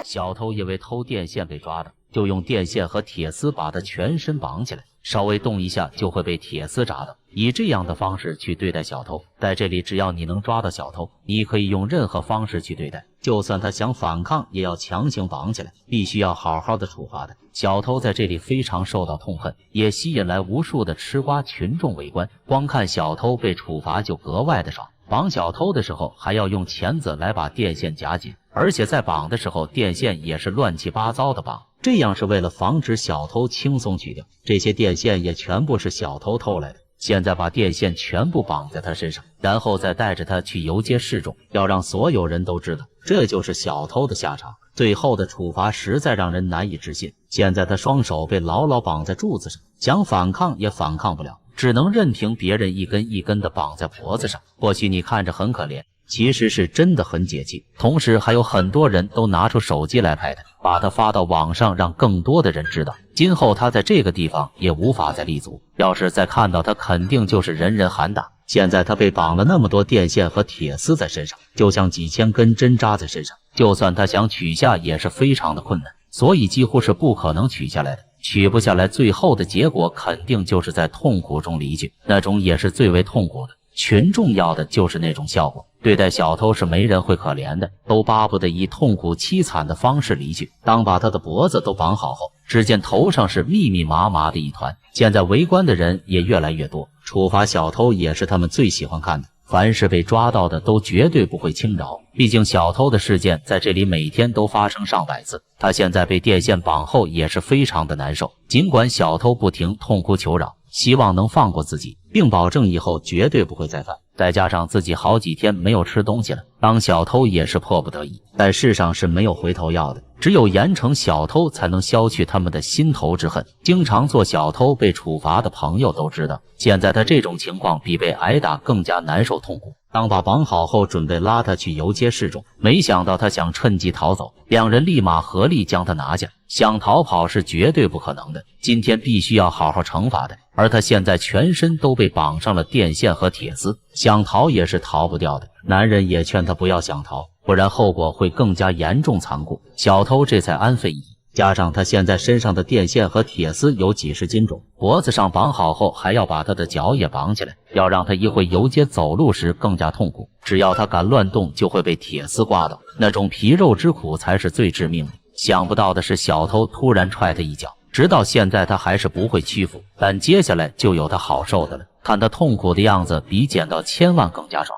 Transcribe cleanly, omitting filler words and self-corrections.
小偷因為偷電線被抓的，就用電線和鐵絲把他全身綁起來，稍微動一下就會被鐵絲扎到。以這樣的方式去對待小偷，在這裡只要你能抓到小偷，你可以用任何方式去对待，就算他想反抗也要强行綁起來，必須要好好的處罰的。小偷在这裡非常受到痛恨，也吸引來無數的吃瓜群眾圍觀，光看小偷被處罰就格外的爽。綁小偷的時候還要用鉗子來把電線夾緊，而且在綁的時候電線也是亂七八糟的綁，這樣是為了防止小偷輕鬆取掉。這些電線也全部是小偷偷來的，現在把電線全部綁在他身上，然後再帶着他去游街示众，要讓所有人都知道這就是小偷的下场。最後的處罰實在讓人難以置信，現在他雙手被牢牢綁在柱子上，想反抗也反抗不了，只能任凭別人一根一根的綁在脖子上。或許你看着很可憐，其實是真的很解氣。同時還有很多人都拿出手機来拍他，把他發到網上，让更多的人知道，今後他在这個地方也無法再立足，要是再看到他肯定就是人人喊打。現在他被綁了那麼多電線和鐵絲在身上，就像幾千根針扎在身上，就算他想取下也是非常的困難，所以幾乎是不可能取下来的。取不下來，最後的結果肯定就是在痛苦中離去，那種也是最为痛苦的。群众要的就是那種效果，对待小偷是没人会可怜的，都巴不得以痛苦凄慘的方式離去。當把他的脖子都綁好後，只見頭上是密密麻麻的一團，現在圍觀的人也越來越多，處罰小偷也是他們最喜歡看的。凡是被抓到的都絕對不會輕饒，畢竟小偷的事件在這裡每天都發生上百次。他現在被電線綁後也是非常的難受，儘管小偷不停痛哭求饒，希望能放過自己，並保證以後絕對不會再犯。再加上自己好幾天沒有吃東西了，當小偷也是迫不得已，但世上是沒有回頭藥的，只有嚴懲小偷才能消去他們的心頭之恨。經常做小偷被處罰的朋友都知道，現在他這種情況比被挨打更加難受痛苦。當把綁好後，準備拉他去遊街示眾，沒想到他想趁機逃走，兩人立馬合力將他拿下。想逃跑是絕對不可能的，今天必須要好好懲罰他。而他現在全身都被綁上了電線和鐵絲，想逃也是逃不掉的。男人也勸他不要想逃，不然後果會更加嚴重殘酷。小偷這才安分一役，加上他現在身上的電線和鐵絲有幾十斤重，脖子上綁好後還要把他的腳也綁起來，要讓他一會遊街走路時更加痛苦。只要他敢亂動就會被鐵絲掛到，那種皮肉之苦才是最致命的。想不到的是，小偷突然踹他一腳，直到現在他還是不會屈服，但接下來就有他好受的了。看他痛苦的樣子，比捡到1000萬更加爽。